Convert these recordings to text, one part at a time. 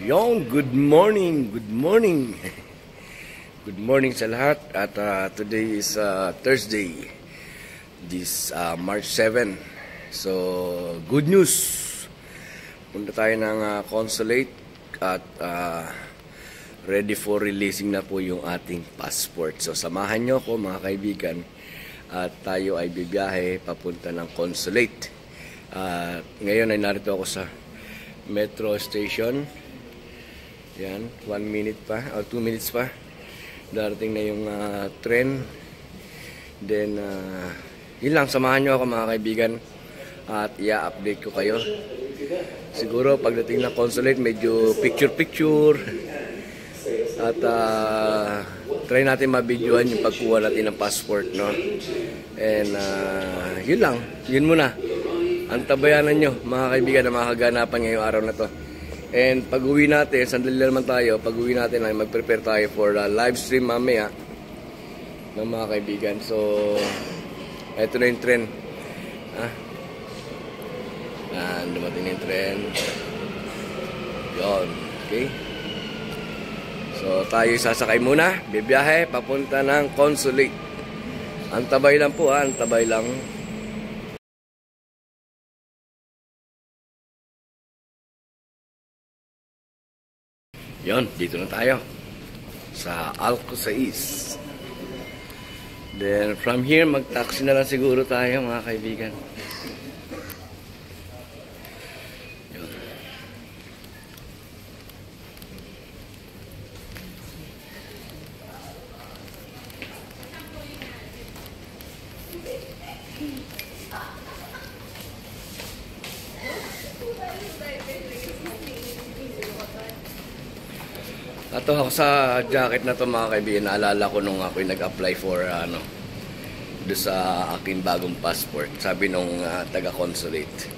Yon, good morning, good morning. Good morning sa lahat. At today is Thursday, this March 7. So, good news. Punta tayo ng consulate at ready for releasing na po yung ating passport. So, samahan nyo ko mga kaibigan at tayo ay bibiyahe papunta ng consulate. Ngayon ay narito ako sa metro station. Yan, 1 minute pa o 2 minutes pa. Darating na yung tren. Then, yun lang, samahan nyo ako mga kaibigan at i-update ko kayo. Siguro pagdating na consulate, medyo picture-picture at try natin mabidyohan yung pagkuha natin ng passport, no? And yun lang, yun muna. Ang tabayanan nyo mga kaibigan na makakaganapan ngayong araw na to. And pag uwi natin, sandali naman tayo, pag uwi natin ay mag-prepare tayo for live stream mamaya ng mga kaibigan. So, eto na yung tren. Dumating na yung tren. Yun, okay. So, tayo sasakay muna, bibiyahe, papunta ng consulate. Antabay lang po, antabay lang. Yon, dito na tayo sa Alcosais. Then from here mag-taxi na lang siguro tayo mga kaibigan. Yon. Ato ako sa jacket na to mga kaibigan, naalala ko nung ako'y nag-apply for do sa aking bagong passport. Sabi nung taga-consulate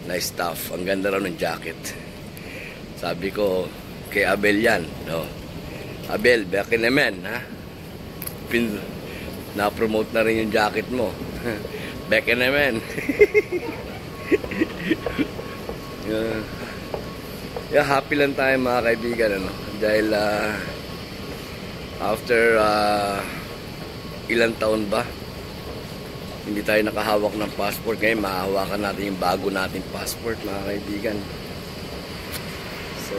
na staff, ang ganda raw ng jacket. Sabi ko kay Abel yan, no? Abel, baka naman, ha? Na-promote na rin yung jacket mo. Baka naman. Yeah, happy lang tayo mga kaibigan, ano? Dahil after ilang taon ba hindi tayo nakahawak ng passport. Ngayon mahahawakan natin yung bago nating passport mga kaibigan. So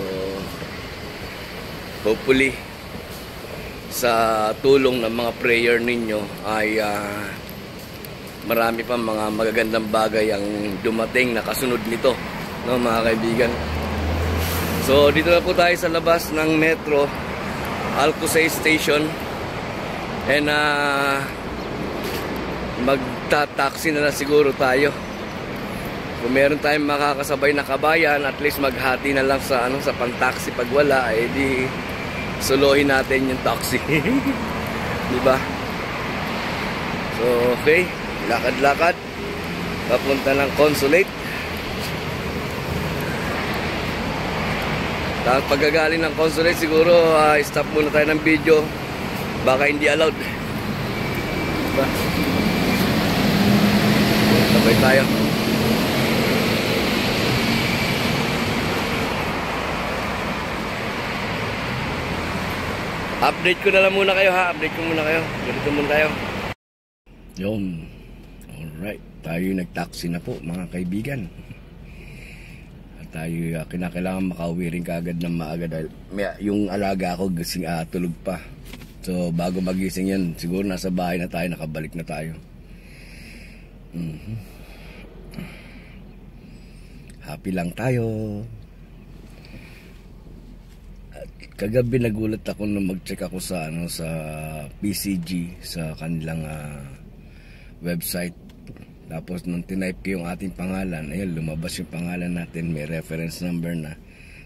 hopefully sa tulong ng mga prayer ninyo ay marami pa mga magagandang bagay ang dumating na kasunod nito, no mga kaibigan. So dito na po tayo sa labas ng metro Alcosais Station. And magta-taxi na siguro tayo. Kung meron tayong makakasabay na kabayan, at least maghati na lang sa sa pan-taxi. Pag wala, eh di solohin natin yung taxi. Diba? So okay, lakad-lakad papunta ng consulate. Tapos pagkagaling ng consulate, siguro stop muna tayo ng video. Baka hindi allowed. Diba? Sabay tayo. Update ko na lang muna kayo, ha? Update ko muna kayo. Ganito muna tayo. Yun. Alright. Tayo nag-taxi na po, mga kaibigan. Tayo kinakailangan makauwi rin kaagad ng maaga dahil yung alaga ko gising tulog pa. So bago magising yan, siguro nasa bahay na tayo, nakabalik na tayo. Happy lang tayo. At kagabi nagulat ako nung mag-check ako sa sa PCG, sa kanilang website. Tapos nung tinype ko yung ating pangalan, ayun, lumabas yung pangalan natin, may reference number na,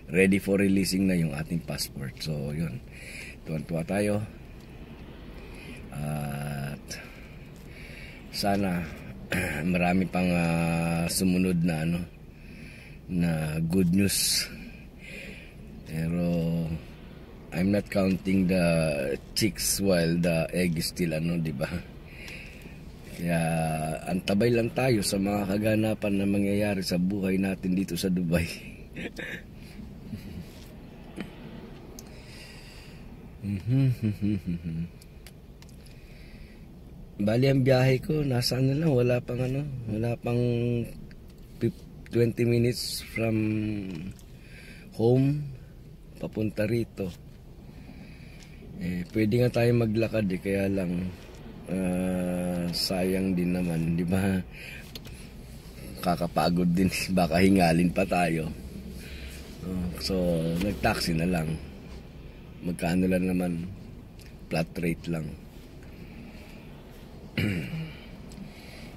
ready for releasing na yung ating passport. So yun, tuwan-tuwa tayo. At sana marami pang sumunod na na good news. Pero I'm not counting the chicks while the egg is still di ba? Kaya antabay lang tayo sa mga kaganapan na mangyayari sa buhay natin dito sa Dubai. Bali ang biyahe ko, nasa ano lang, wala pang 20 minutes from home papunta rito. Pwede nga tayo maglakad kaya lang sayang din naman, di ba? Kakapagod din, baka hingalin pa tayo. So nag-taxi na lang. Magkano lang naman, flat rate lang.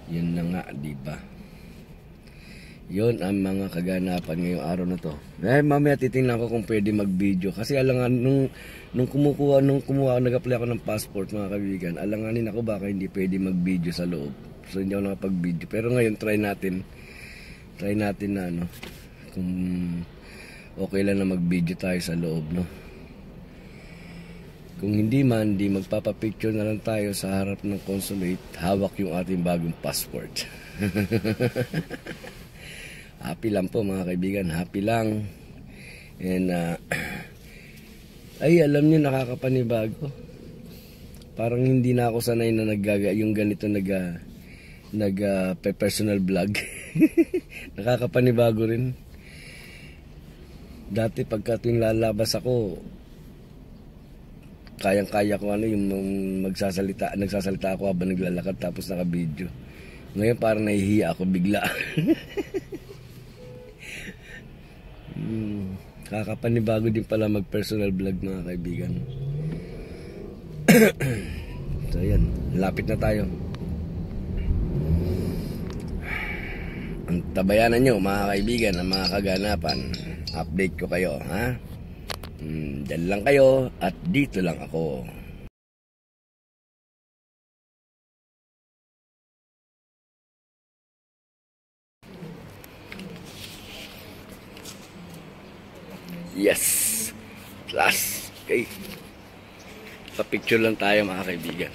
Yun na nga, di ba? Yun ang mga kaganapan ngayong araw na to. Mamaya titingnan ko kung pwede mag-video. Kasi alangan, nung kumuha nag-apply ako ng passport, mga kaibigan, alanganin ako baka hindi pwede mag-video sa loob. So hindi ako nakapag-video. Pero ngayon, try natin na kung okay lang na mag-video tayo sa loob, no? Kung hindi man, di magpapapicture na lang tayo sa harap ng consulate, hawak yung ating bagong passport. Happy lang po mga kaibigan, happy lang. And ay alam niyo, nakakapanibago. Parang hindi na ako sanay na yung ganito personal vlog. Nakakapanibago rin. Dati pagka tuwing lalabas ako, kayang-kaya ko yung nagsasalita ako habang naglalakad tapos naka-video. Ngayon parang nahihiya ako bigla. Kakapanibago din pala mag-personal vlog mga kaibigan. So yan, lapit na tayo. Ang tabayanan nyo mga kaibigan, ang mga kaganapan, update ko kayo, ha? Diyan lang kayo at dito lang ako. Yes, plus, okay. Pa-picture lang tayo mga kaibigan.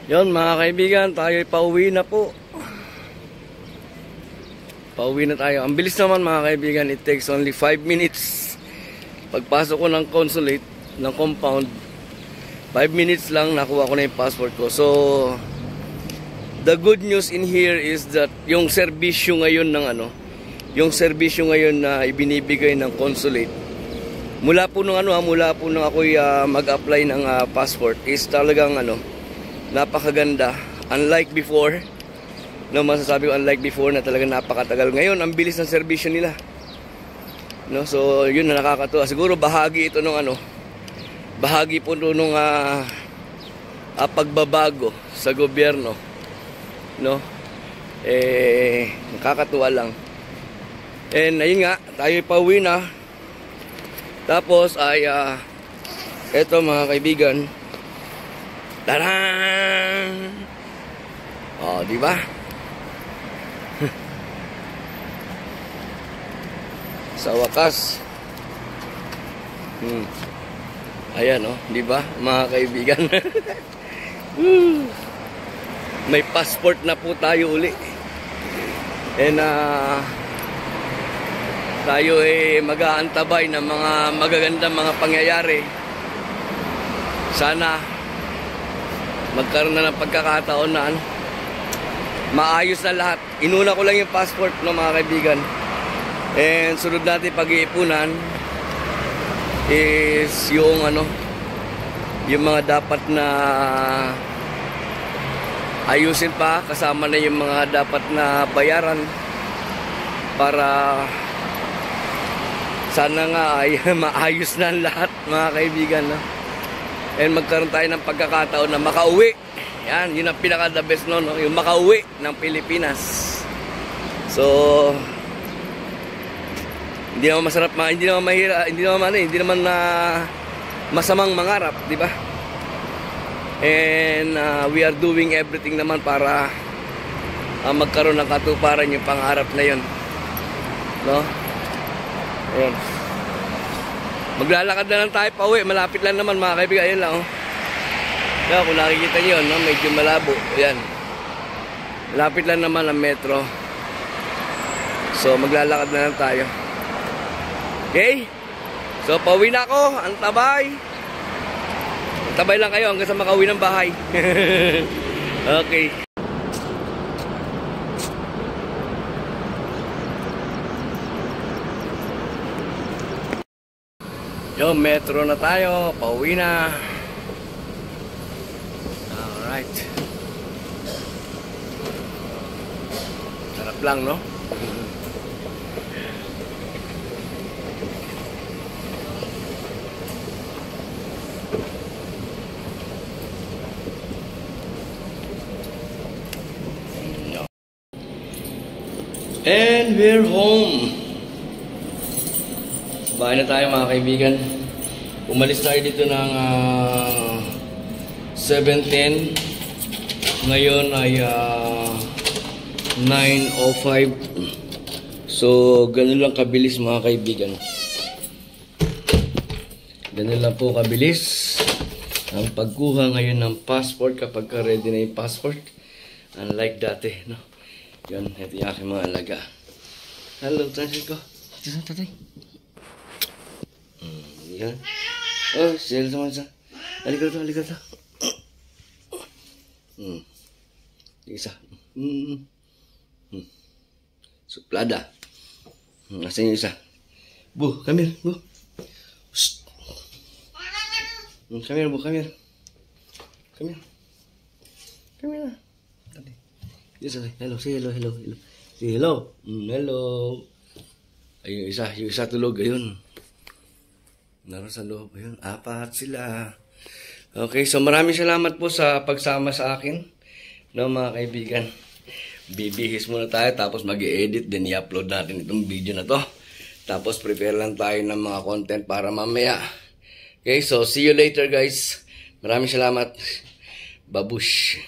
Yon mga kaibigan, tayo pauwi na po. Pauwi na tayo. Ang bilis naman mga kaibigan, it takes only 5 minutes. Pagpasok ko ng consulate, ng compound, 5 minutes lang nakuha ko na yung passport ko. So, the good news in here is that yung serbisyo ngayon ng na ibinibigay ng consulate, mula po nung ako'y mag-apply ng passport is talagang napakaganda. Unlike before, masasabi ko unlike before na talagang napakatagal. Ngayon, ang bilis ng serbisyo nila. So, yun na nakakatuwa. Siguro bahagi ito bahagi po nung pagbabago sa gobyerno. Nakakatuwa lang. And ayun nga, tayo pauwi na. Tapos ay eto mga kaibigan. Taran! Oh, di ba? Sa wakas. Ayan, di ba, mga kaibigan? May passport na po tayo uli. And tayo ay mag-aantabay ng mga magagandang mga pangyayari. Sana magkaroon na ng pagkakataon na maayos na lahat. Inuna ko lang yung passport, mga kaibigan. And sunod natin pag-iipunan is yung mga dapat na ayusin pa, kasama na yung mga dapat na bayaran para sana nga ay maayos na lahat, mga kaibigan. And magkaroon tayo ng pagkakataon na makauwi. Yan, yun ang pinaka-the best yung makauwi ng Pilipinas. So, hindi naman masarap, hindi naman mahirap, hindi naman masamang mangarap, di ba? And we are doing everything naman para magkaroon ng katuparan yung pangarap na yun. Ayan. Maglalakad na lang tayo pa uwi. Malapit lang naman, mga kaibigan. Ayan lang, Kaya kung nakikita nyo, medyo malabo. Ayan. Malapit lang naman ang metro. So maglalakad na lang tayo. Okay? So, pauwi na ako. Ang tabay. Tabay lang kayo hanggang sa makauwi ng bahay. Okay. Yo, metro na tayo. Pauwi na. Alright. Sarap lang, no? And we're home. Bahay na tayo mga kaibigan. Umalis tayo dito ng 7:10. Ngayon ay 9:05. So, ganun lang kabilis mga kaibigan. Ganun lang po kabilis ang pagkuha ngayon ng passport kapag ready na yung passport. Unlike dati, no? Yan, ito yung aking mga alaga. Hello, translate ko. Ito tatay. Yan. Oh, sila naman sa. Halika to, halika to. Isa. Suplada. Nasaan yung isa? Bu, come here, bu. Shh. Come here, bu, come here. Come here. Come here. Yes, hello, say hello, hello, hello. Say hello. Hello. Ayun, yung isa tulog, ayun. Naroon sa loob, ayun. 4 sila. Okay, so maraming salamat po sa pagsama sa akin. No, mga kaibigan. Bibihis muna tayo, tapos mag-i-edit, then i-upload natin itong video na to. Tapos prepare lang tayo ng mga content para mamaya. Okay, so see you later guys. Maraming salamat. Babush.